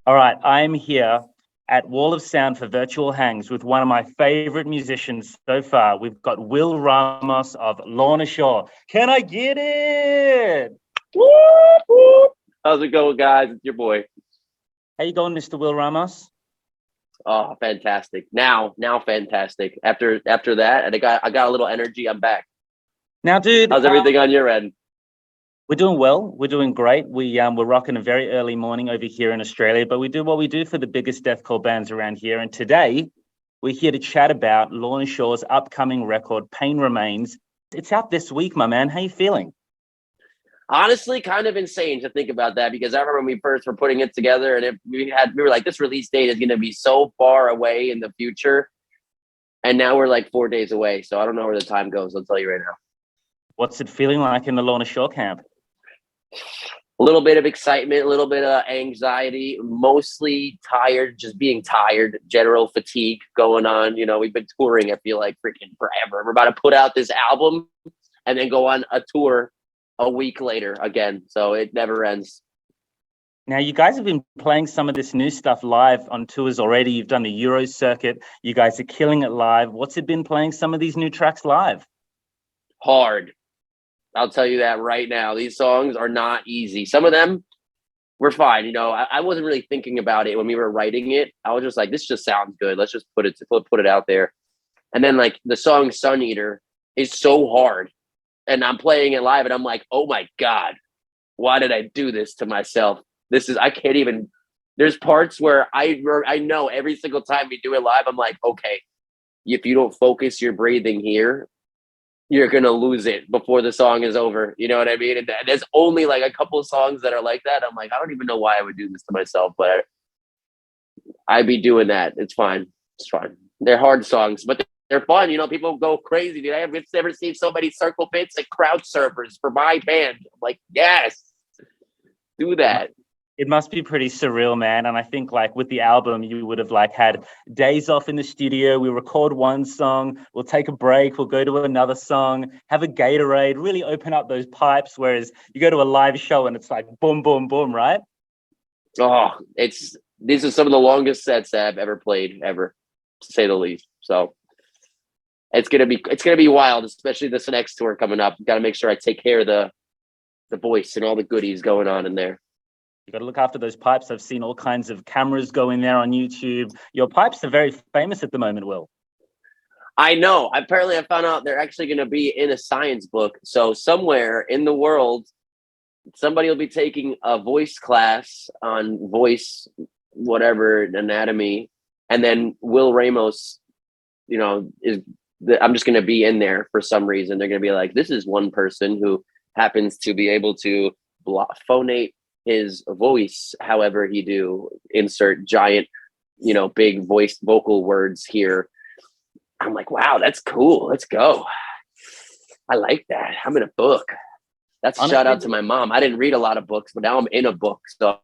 All right, I'm here at Wall of Sound for Virtual Hangs with one of my favorite musicians so far. We've got Will Ramos of Lorna. Can I get it? Whoop, whoop. How's it going, guys? It's your boy. How you going, Mr. Will Ramos? Oh, fantastic. Now fantastic. After that, and I got a little energy. I'm back. Now, dude, How's everything on your end? we're doing well. We're doing great. We're rocking a very early morning over here in Australia, but we do what we do for the biggest deathcore bands around here. And today, we're here to chat about Lorna Shore's upcoming record, Pain Remains. It's out this week, my man. How you feeling? Honestly, kind of insane to think about that, because I remember when we first were putting it together, and we were like, this release date is going to be so far away in the future, and now we're like 4 days away. So I don't know where the time goes. I'll tell you right now. What's it feeling like in the Lorna Shore camp? A little bit of excitement, a little bit of anxiety, mostly tired, just being tired, general fatigue going on. You know, we've been touring, I feel like, freaking forever. We're about to put out this album and then go on a tour a week later again. So it never ends. Now, you guys have been playing some of this new stuff live on tours already. You've done the Euro circuit. You guys are killing it live. What's it been playing some of these new tracks live? Hard. I'll tell you that right now. These songs are not easy. Some of them were fine. You know, I wasn't really thinking about it when we were writing it. I was just like, this just sounds good. Let's just put it out there. And then like the song Sun Eater is so hard. And I'm playing it live and I'm like, oh my God, why did I do this to myself? I can't even, there's parts where I know every single time we do it live, I'm like, okay, if you don't focus your breathing here, you're going to lose it before the song is over. You know what I mean? And there's only like a couple of songs that are like that. I'm like, I don't even know why I would do this to myself, but I'd be doing that. It's fine. It's fine. They're hard songs, but they're fun. You know, people go crazy. Dude, I've never seen so many circle pits and crowd surfers for my band. I'm like, yes, do that. It must be pretty surreal, man. And I think like with the album, you would have like had days off in the studio. We record one song, we'll take a break, we'll go to another song, have a Gatorade, really open up those pipes. Whereas you go to a live show and it's like boom, boom, boom, right? Oh, these are some of the longest sets that I've ever played, ever, to say the least. So it's gonna be wild, especially this next tour coming up. Got to make sure I take care of the voice and all the goodies going on in there. You got to look after those pipes. I've seen all kinds of cameras go in there on YouTube. Your pipes are very famous at the moment, Will. I know. Apparently, I found out they're actually going to be in a science book. So somewhere in the world, somebody will be taking a voice class on voice, whatever, anatomy. And then Will Ramos, you know, I'm just going to be in there for some reason. They're going to be like, this is one person who happens to be able to phonate his voice however he do, insert giant, you know, big voice vocal words here. I'm like, wow, that's cool. Let's go. I like that. I'm in a book. That's a shout out to my mom. I didn't read a lot of books, but now I'm in a book. So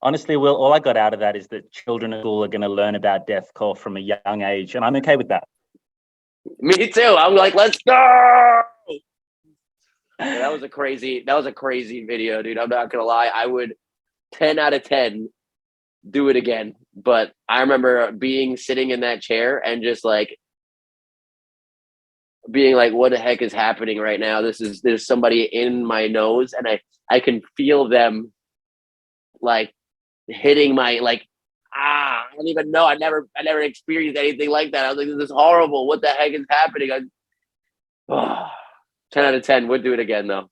honestly, Will, all I got out of that is that children at school are going to learn about deathcore from a young age, and I'm okay with that. Me too. I'm like, let's go. Yeah, that was a crazy video, dude. I'm not gonna lie. I would 10 out of 10 do it again. But I remember sitting in that chair and just like being like, what the heck is happening right now? There's somebody in my nose and I can feel them like hitting my I don't even know. I never experienced anything like that. I was like, this is horrible. What the heck is happening? 10 out of 10 would do it again, though.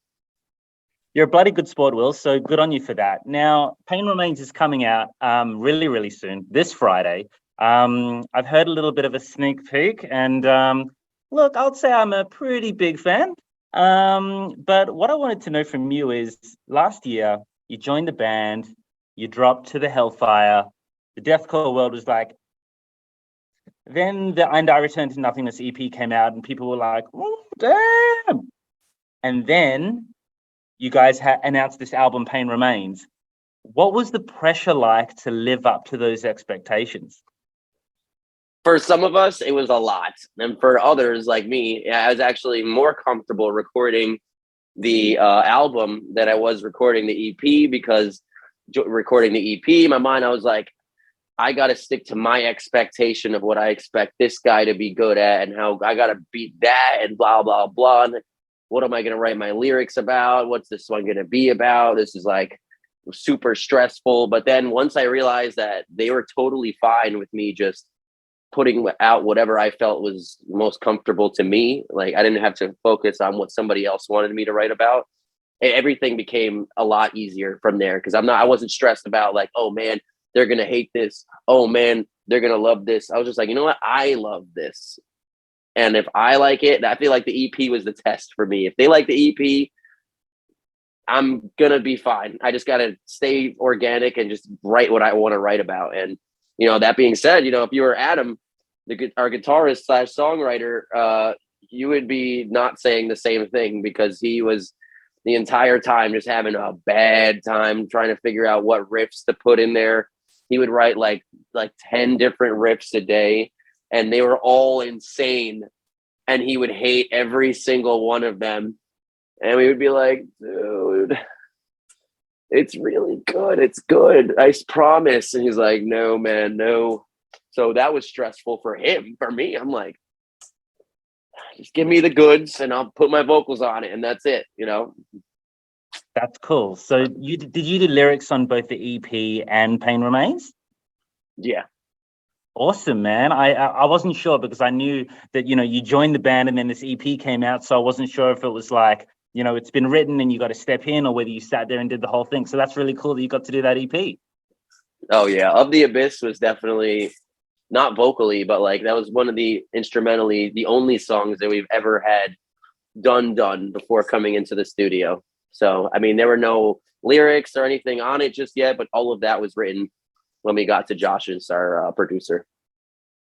You're a bloody good sport, Will, so good on you for that. Now, Pain Remains is coming out really, really soon, this Friday. I've heard a little bit of a sneak peek, and look, I'd say I'm a pretty big fan. But what I wanted to know from you is, last year, you joined the band, you dropped to the Hellfire, the deathcore world was like, then the And I Return to Nothingness EP came out and people were like, oh, damn. And then you guys announced this album, Pain Remains. What was the pressure like to live up to those expectations? For some of us, it was a lot. And for others like me, I was actually more comfortable recording the album than I was recording the EP, because recording the EP. In my mind, I was like, I got to stick to my expectation of what I expect this guy to be good at, and how I got to beat that, and blah, blah, blah. And what am I going to write my lyrics about? What's this one going to be about? This is like super stressful. But then once I realized that they were totally fine with me just putting out whatever I felt was most comfortable to me, like I didn't have to focus on what somebody else wanted me to write about. Everything became a lot easier from there, because I wasn't stressed about like, oh man, they're going to hate this. Oh man, they're going to love this. I was just like, you know what? I love this. And if I like it, I feel like the EP was the test for me. If they like the EP, I'm going to be fine. I just got to stay organic and just write what I want to write about. And, that being said, if you were Adam, our guitarist / songwriter, you would be not saying the same thing, because he was the entire time just having a bad time trying to figure out what riffs to put in there. He would write like 10 different riffs a day, and they were all insane. And he would hate every single one of them. And we would be like, dude, it's really good. It's good. I promise. And he's like, no, man, no. So that was stressful for him. For me, I'm like, just give me the goods and I'll put my vocals on it. And that's it, That's cool. So did you do lyrics on both the EP and Pain Remains? Yeah. Awesome, man. I wasn't sure, because I knew that, you joined the band and then this EP came out. So I wasn't sure if it was like, it's been written and you got to step in, or whether you sat there and did the whole thing. So that's really cool that you got to do that EP. Oh yeah. Of the Abyss was definitely not vocally, but like that was one of the instrumentally the only songs that we've ever had done before coming into the studio. So, I mean, there were no lyrics or anything on it just yet, but all of that was written when we got to Josh's, our producer.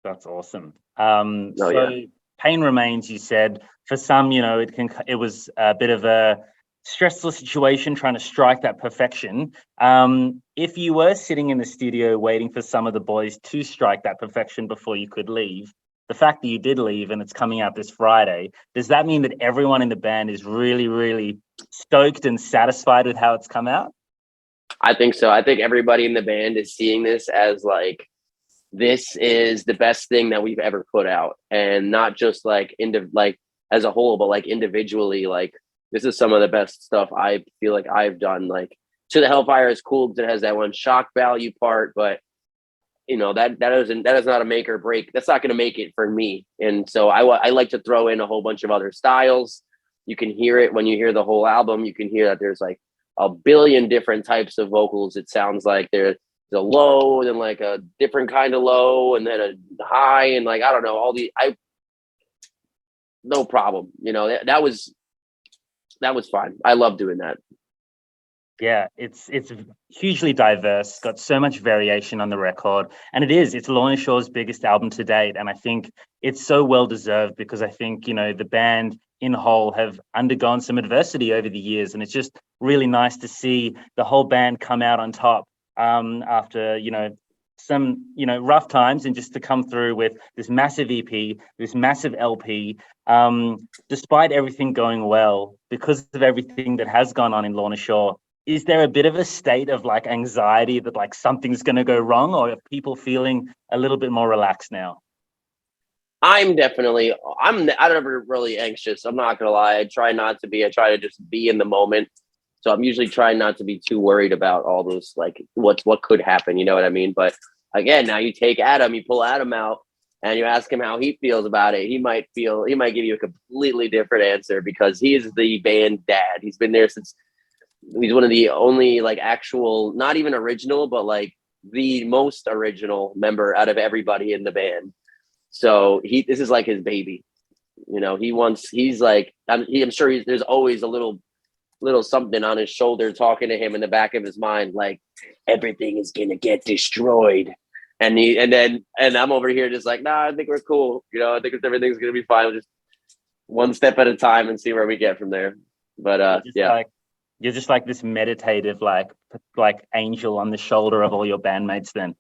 That's awesome. Pain Remains, you said, for some, it was a bit of a stressful situation trying to strike that perfection. If you were sitting in the studio waiting for some of the boys to strike that perfection before you could leave, the fact that you did leave and it's coming out this Friday, does that mean that everyone in the band is really, really stoked and satisfied with how it's come out? I think so. I think everybody in the band is seeing this as like, this is the best thing that we've ever put out, and not just like as a whole, but like individually. Like, this is some of the best stuff I feel like I've done. Like, To the Hellfire is cool because it has that one shock value part, but that is not a make or break. That's not going to make it for me. And so I like to throw in a whole bunch of other styles. You can hear it when you hear the whole album. You can hear that there's like a billion different types of vocals. It sounds like there's a low, and then like a different kind of low, and then a high, and like, I don't know, no problem. That was fine. I love doing that. Yeah, it's hugely diverse, got so much variation on the record, and it's Lorna Shore's biggest album to date, and I think it's so well deserved, because I think the band in whole have undergone some adversity over the years, and it's just really nice to see the whole band come out on top after some rough times, and just to come through with this massive EP, this massive LP, despite everything going well, because of everything that has gone on in Lorna Shore. Is there a bit of a state of like anxiety that like something's going to go wrong, or are people feeling a little bit more relaxed now? I'm never really anxious. I'm not going to lie. I try not to be. I try to just be in the moment. So I'm usually trying not to be too worried about all those, like what could happen. You know what I mean? But again, now you take Adam, you pull Adam out and you ask him how he feels about it. He might give you a completely different answer, because he is the band dad. He's been there since. He's one of the only like actual, not even original, but like the most original member out of everybody in the band. So this is like his baby. He's like, I'm sure there's always a little something on his shoulder talking to him in the back of his mind, like, everything is gonna get destroyed. And I'm over here just like, nah, I think we're cool. I think everything's gonna be fine. We'll just one step at a time and see where we get from there. But you're just like this meditative, like angel on the shoulder of all your bandmates then.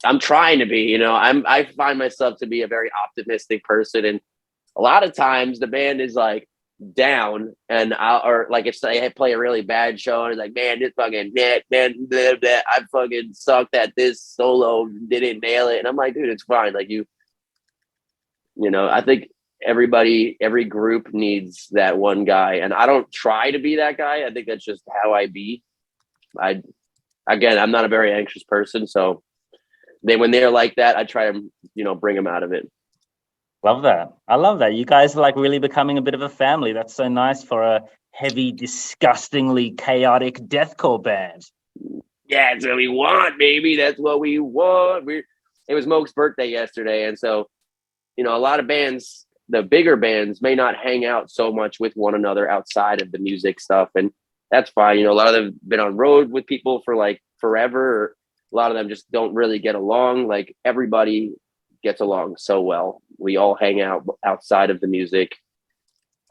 I'm trying to be, I find myself to be a very optimistic person. And a lot of times the band is like, down, and or like if they play a really bad show and it's like, man, this fucking man, blah, blah, I fucking sucked at this solo, didn't nail it, and I'm like, dude, it's fine. Like you know, I think every group needs that one guy, and I don't try to be that guy. I think that's just how I be. I'm not a very anxious person, so when they're like that, I try to, bring them out of it. Love that. I love that. You guys are like really becoming a bit of a family. That's so nice for a heavy, disgustingly chaotic deathcore band. Yeah, that's what we want, baby. That's what we want. It was Moke's birthday yesterday, and so, a lot of bands, the bigger bands, may not hang out so much with one another outside of the music stuff, and that's fine. A lot of them have been on road with people for like forever. Or a lot of them just don't really get along. Like everybody gets along so well. We all hang out outside of the music.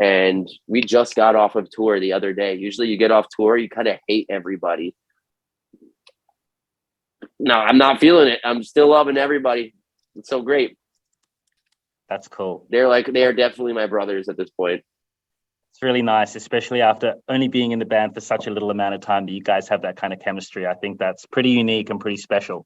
And we just got off of tour the other day. Usually you get off tour, you kind of hate everybody. No, I'm not feeling it. I'm still loving everybody. It's so great. That's cool. They are definitely my brothers at this point. It's really nice, especially after only being in the band for such a little amount of time, that you guys have that kind of chemistry. I think that's pretty unique and pretty special.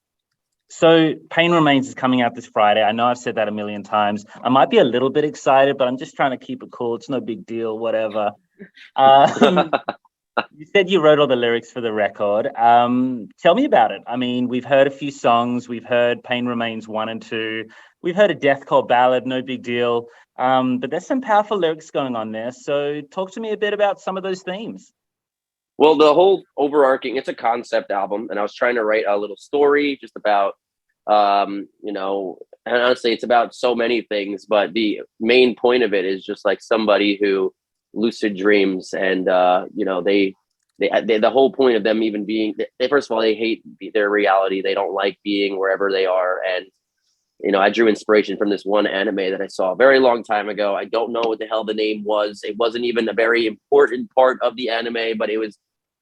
So Pain Remains is coming out this Friday. I know I've said that a million times. I might be a little bit excited, but I'm just trying to keep it cool. It's no big deal, whatever. You said you wrote all the lyrics for the record. Tell me about it. I mean, we've heard a few songs. We've heard Pain Remains 1 and 2. We've heard a deathcore ballad, no big deal. But there's some powerful lyrics going on there. So talk to me a bit about some of those themes. Well, the whole overarching, it's a concept album, and I was trying to write a little story just about, and honestly, it's about so many things, but the main point of it is just like somebody who lucid dreams, and the whole point of them even being, first of all, they hate their reality. They don't like being wherever they are, and I drew inspiration from this one anime that I saw a very long time ago. I don't know what the hell the name was. It wasn't even a very important part of the anime, but it was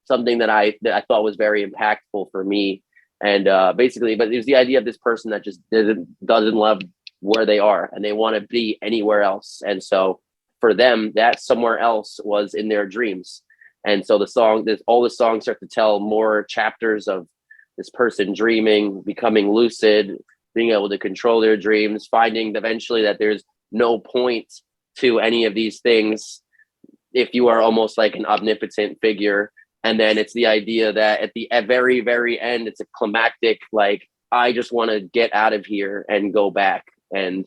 something that I thought was very impactful for me. And basically, but it was the idea of this person that just doesn't love where they are, and they want to be anywhere else. And so for them, that somewhere else was in their dreams. And so all the songs start to tell more chapters of this person dreaming, becoming lucid, being able to control their dreams, finding eventually that there's no point to any of these things if you are almost like an omnipotent figure. And then it's the idea that at very, very end, it's a climactic, like, I just want to get out of here and go back and,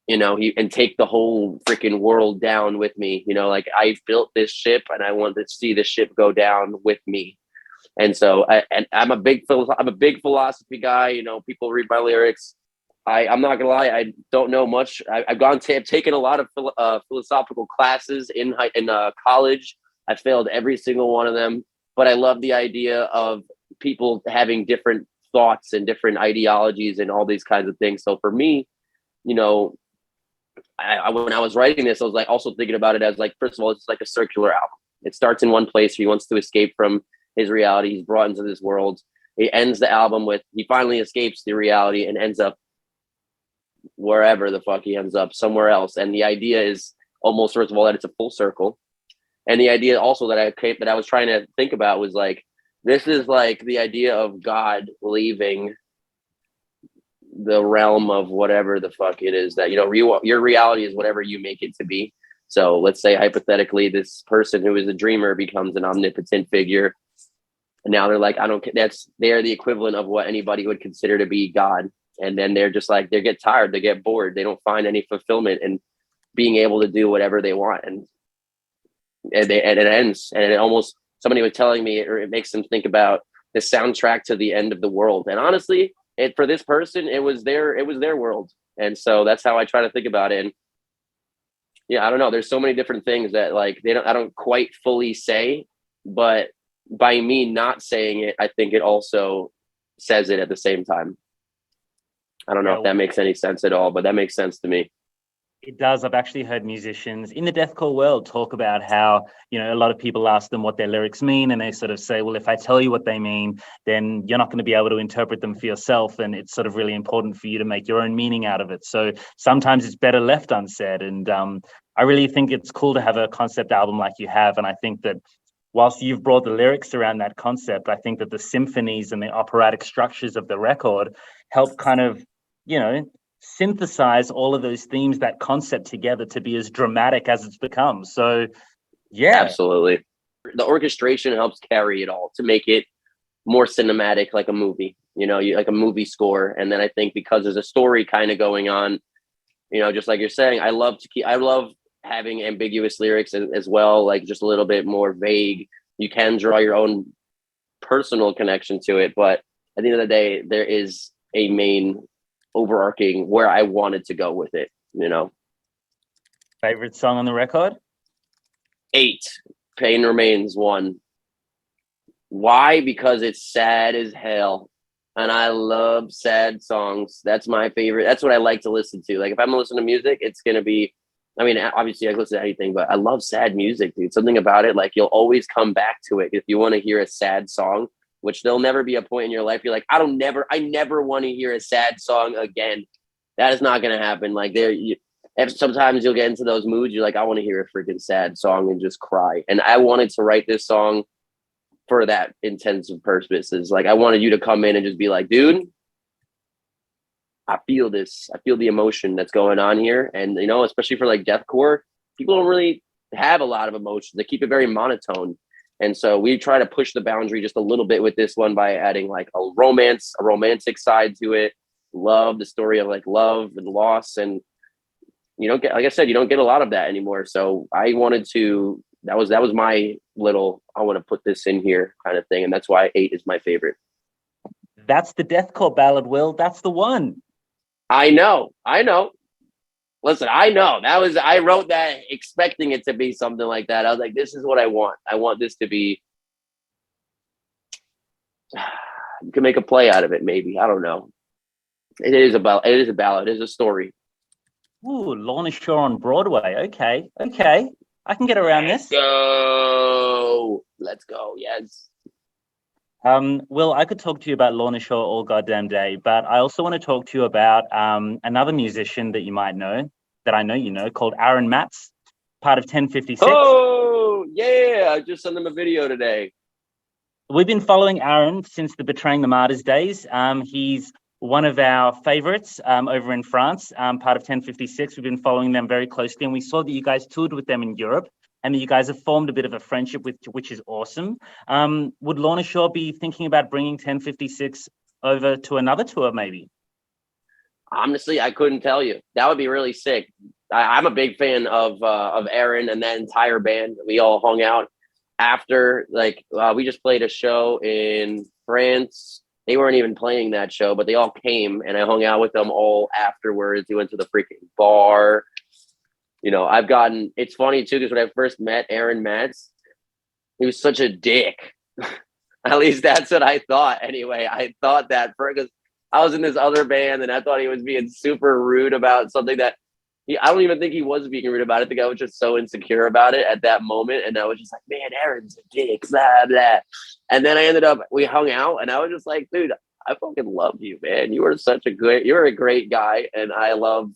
and take the whole freaking world down with me. Like, I built this ship and I want to see the ship go down with me. And so I'm a big philosophy guy. People read my lyrics. I'm not gonna lie, I don't know much. I've taken a lot of philosophical classes in college. I failed every single one of them, but I love the idea of people having different thoughts and different ideologies and all these kinds of things. So for me, when I was writing this, I was like also thinking about it as like, first of all, it's like a circular album. It starts in one place. He wants to escape from his reality. He's brought into this world. He ends the album with, he finally escapes the reality and ends up wherever the fuck he ends up, somewhere else. And the idea is almost, first of all, that it's a full circle. And the idea also that I was trying to think about was like, this is like the idea of God leaving the realm of whatever the fuck it is that, your reality is whatever you make it to be. So let's say hypothetically, this person who is a dreamer becomes an omnipotent figure. And now they're like, they're the equivalent of what anybody would consider to be God. And then they're just like, they get tired, they get bored. They don't find any fulfillment in being able to do whatever they want. And it ends. And it almost, somebody was telling me, or it makes them think about the soundtrack to the end of the world. And honestly, for this person, it was their world. And so that's how I try to think about it. And yeah, I don't know. There's so many different things that like, I don't quite fully say, but by me not saying it, I think it also says it at the same time. I don't know if that makes any sense at all, but that makes sense to me. It does. I've actually heard musicians in the deathcore world talk about how, a lot of people ask them what their lyrics mean, and they sort of say, well, if I tell you what they mean, then you're not going to be able to interpret them for yourself. And it's sort of really important for you to make your own meaning out of it. So sometimes it's better left unsaid. And I really think it's cool to have a concept album like you have. And I think that whilst you've brought the lyrics around that concept, I think that the symphonies and the operatic structures of the record help kind of, synthesize all of those themes, that concept together to be as dramatic as it's become. So, yeah. Absolutely. The orchestration helps carry it all to make it more cinematic, like a movie, like a movie score. And then I think because there's a story kind of going on, just like you're saying, I love having ambiguous lyrics as well, like just a little bit more vague. You can draw your own personal connection to it, but at the end of the day, there is a main overarching where I wanted to go with it. Favorite song on the record? 8, Pain Remains 1. Why? Because it's sad as hell, and I love sad songs. That's my favorite. That's what I like to listen to. Like if I'm listening to music, it's gonna be, obviously I listen to anything, but I love sad music, dude. Something about it, like you'll always come back to it if you want to hear a sad song, which there'll never be a point in your life you're like, I never want to hear a sad song again. That is not going to happen. Like sometimes you'll get into those moods. You're like, I want to hear a freaking sad song and just cry. And I wanted to write this song for that intensive purposes. Like I wanted you to come in and just be like, dude, I feel this. I feel the emotion that's going on here. And, especially for like deathcore, people don't really have a lot of emotions. They keep it very monotone. And so we try to push the boundary just a little bit with this one by adding like a romantic side to it. Love, the story of like love and loss. And you don't get, like I said, you don't get a lot of that anymore. So I wanted to, that was my little, I want to put this in here kind of thing. And that's why 8 is my favorite. That's the deathcore ballad, Will. That's the one. I know. Listen, I know I wrote that expecting it to be something like that. I was like, this is what I want. I want this to be, you can make a play out of it. Maybe. I don't know. It is a ballad. It is a story. Ooh, Lorna Shore on Broadway. Okay. I can get around this. Let's go. Yes. Will, I could talk to you about Lorna Shore all goddamn day, but I also want to talk to you about another musician that you might know, that I know you know, called Aaron Matz, part of 1056. Oh, yeah. I just sent him a video today. We've been following Aaron since the Betraying the Martyrs days. He's one of our favorites over in France, part of 1056. We've been following them very closely, and we saw that you guys toured with them in Europe, and that you guys have formed a bit of a friendship, which is awesome. Would Lorna Shore be thinking about bringing 1056 over to another tour, maybe? Honestly, I couldn't tell you. That would be really sick. I'm a big fan of Aaron and that entire band. We all hung out after, we just played a show in France. They weren't even playing that show, but they all came, and I hung out with them all afterwards. We went to the freaking bar. It's funny too, because when I first met Aaron Matz, he was such a dick. At least that's what I thought. Anyway, I thought that because I was in this other band and I thought he was being super rude about something that I don't even think he was being rude about it. The guy was just so insecure about it at that moment. And I was just like, man, Aaron's a dick, blah, blah. And then we hung out, and I was just like, dude, I fucking love you, man. You're a great guy. And I love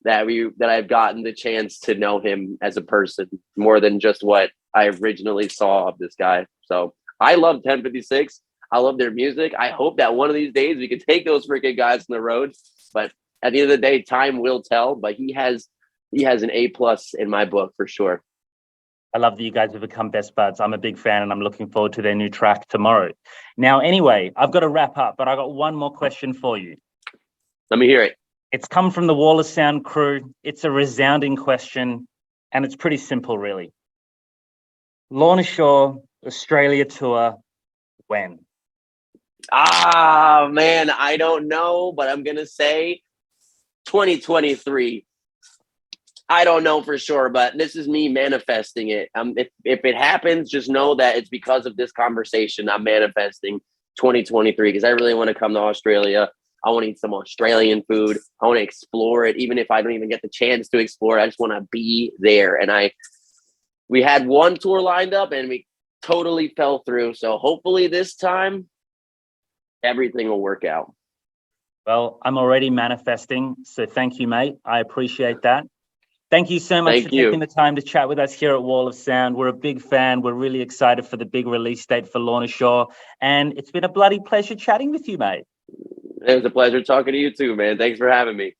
that I've gotten the chance to know him as a person more than just what I originally saw of this guy. So I love 1056. I love their music. I hope that one of these days we can take those freaking guys on the road. But at the end of the day, time will tell. But he has an A+ in my book for sure. I love that you guys have become best buds. I'm a big fan, and I'm looking forward to their new track tomorrow. Now, anyway, I've got to wrap up, but I got one more question for you. Let me hear it. It's come from the Wall of Sound crew. It's a resounding question, and it's pretty simple, really. Lorna Shore, Australia tour, when? Man, I don't know, but I'm going to say 2023. I don't know for sure, but this is me manifesting it. If it happens, just know that it's because of this conversation. I'm manifesting 2023 because I really want to come to Australia. I want to eat some Australian food. I want to explore it, even if I don't even get the chance to explore it. I just want to be there. And we had one tour lined up and we totally fell through. So hopefully this time everything will work out. Well, I'm already manifesting. So thank you, mate. I appreciate that. Thank you so much for taking the time to chat with us here at Wall of Sound. We're a big fan. We're really excited for the big release date for Lorna Shore. And it's been a bloody pleasure chatting with you, mate. It was a pleasure talking to you too, man. Thanks for having me.